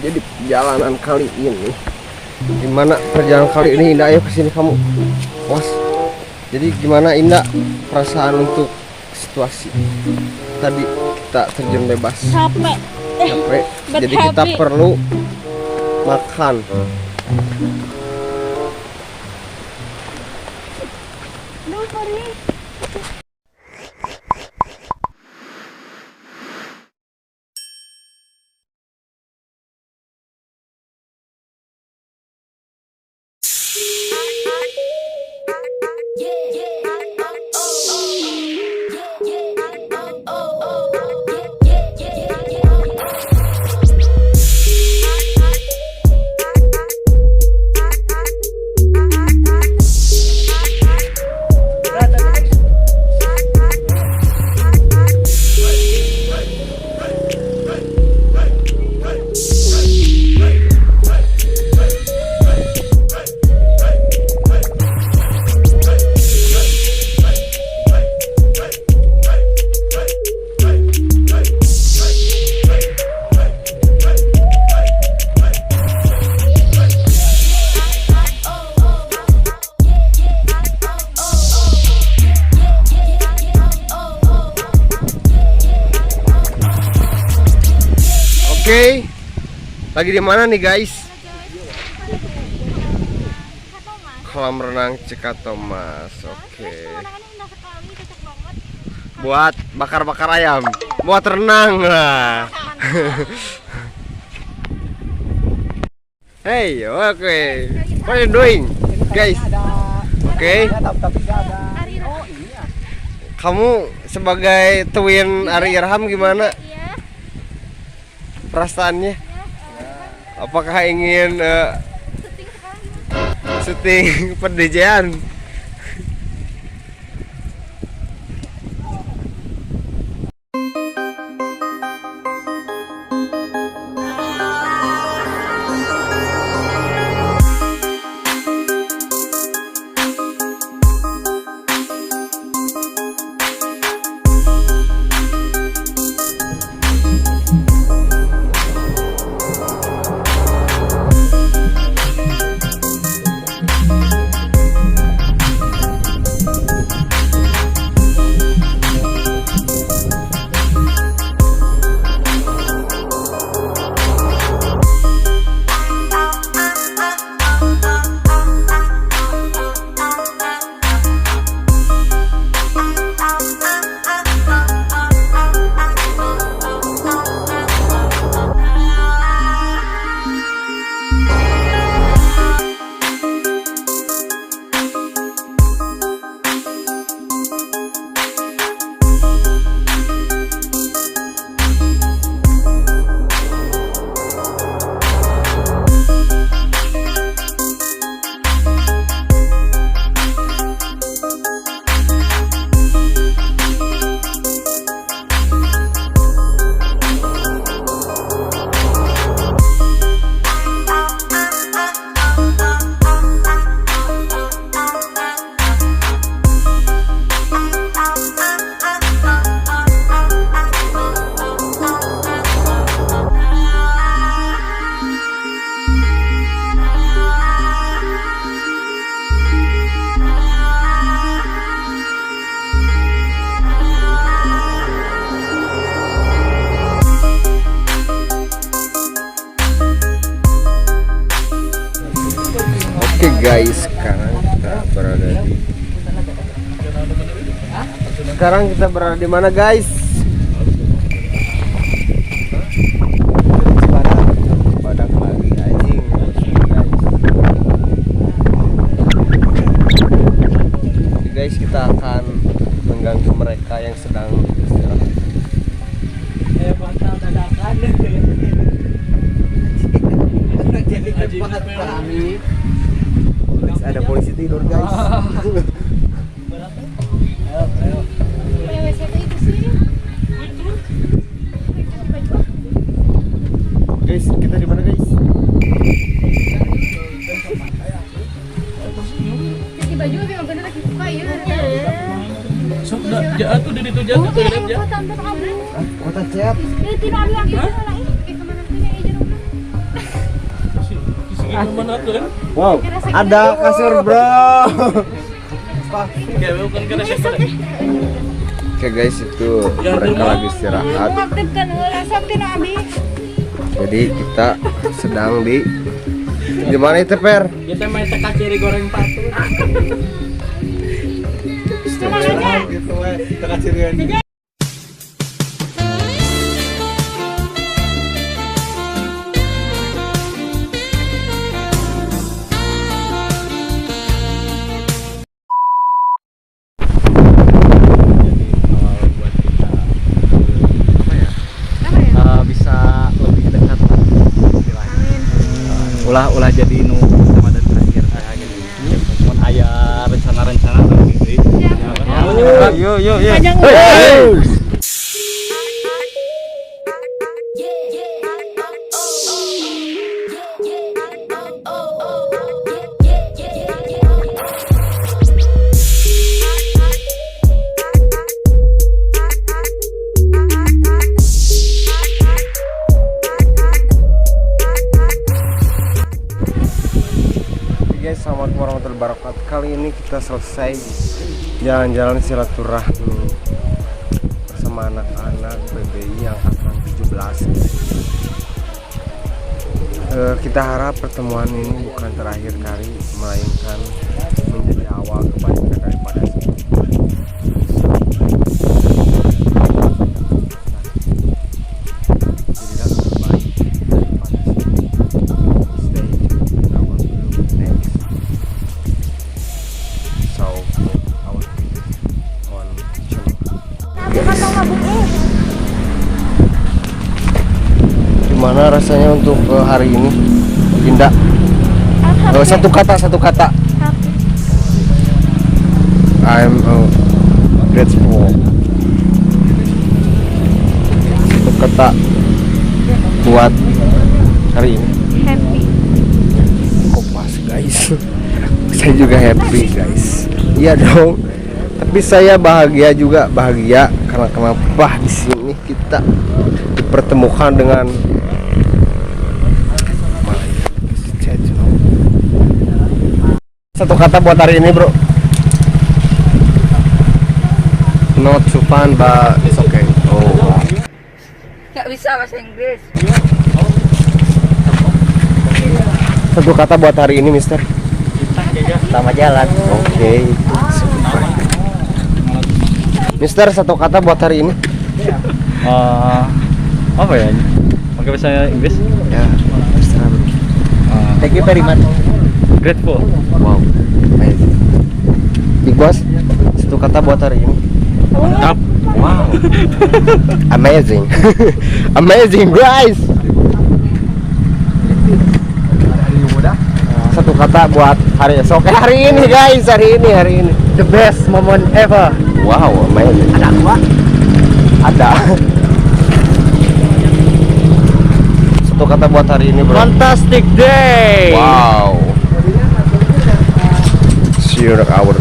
Jadi perjalanan kali ini, gimana perjalanan kali ini Indah? Ayo kesini kamu, was. Jadi gimana Indah perasaan untuk situasi tadi kita terjun bebas? Capek. Capek. Jadi kita perlu makan. Oke, lagi di mana nih guys? Kolam renang Cikatomas. Oke. Buat bakar-bakar ayam, buat renang lah. Hey, oke. What are you doing, guys? Oke. Kamu sebagai twin Ari Irham gimana? Perasaannya? Apakah ingin syuting per-DJ-an? Oke guys, sekarang kita berada di mana guys? Padang lagi anjing. Jadi guys, kita akan mengganggu mereka yang sedang istirahat. Ada polisi tidur guys. Guys, kita di mana guys? Cuci baju memang bener lagi buka ya. Sudah jatuh di itu jatuh tuh lihat ya. Kota Ciat. Ini tidak ada yang itu lah. Kemana punya aja dulu. Minuman aku kan. Wow, ada kasur bro. Kayak bukan kena siapa. Oke guys, itu mereka lagi istirahat. Aktifkan ulah sabtu na abi. Jadi kita sedang di mana itu Per? Kita main teka ciri goreng patu. Gitu tengah cirian. Bisa lebih dekat lah istilahnya. Ulah jadi nu sama dan terakhir gitu. Mun aya rencana-rencana gitu. Yuk. Guys, assalamualaikum warahmatullahi wabarakatuh. Kali ini kita selesai jalan-jalan silaturahmi bersama anak-anak BBI yang akan 17. Kita harap pertemuan ini bukan terakhir kali, melainkan menjadi awal kebaikan daripada semua. Jadilah terbaik daripada semua. Stay tuned in our vlog next. So, our video on channel. Gimana rasanya untuk hari ini, Dinda? Satu kata. I'm grateful. Satu kata buat hari ini. Happy. Oh pas guys. Saya juga happy guys. Iya dong. Tapi saya bahagia juga, karena kenapa di sini kita dipertemukan dengan satu kata buat hari ini bro. Not too fun but it's okay. Oh. Nggak bisa bahasa Inggris. Satu kata buat hari ini Mister. Sama jalan. Oke. Mister, satu kata buat hari ini. Apa ya? Pakai bahasa Inggris? Ya, terserah bro. Thank you very much. Grateful. Wow, amazing. Big Boss, satu kata buat hari ini. Mantap. Wow, amazing. Amazing guys. Satu kata buat hari esok. Hari ini guys, hari ini. The best moment ever. Wow, amazing. Ada apa? Ada. Satu kata buat hari ini bro. Fantastic day. Wow. See you on our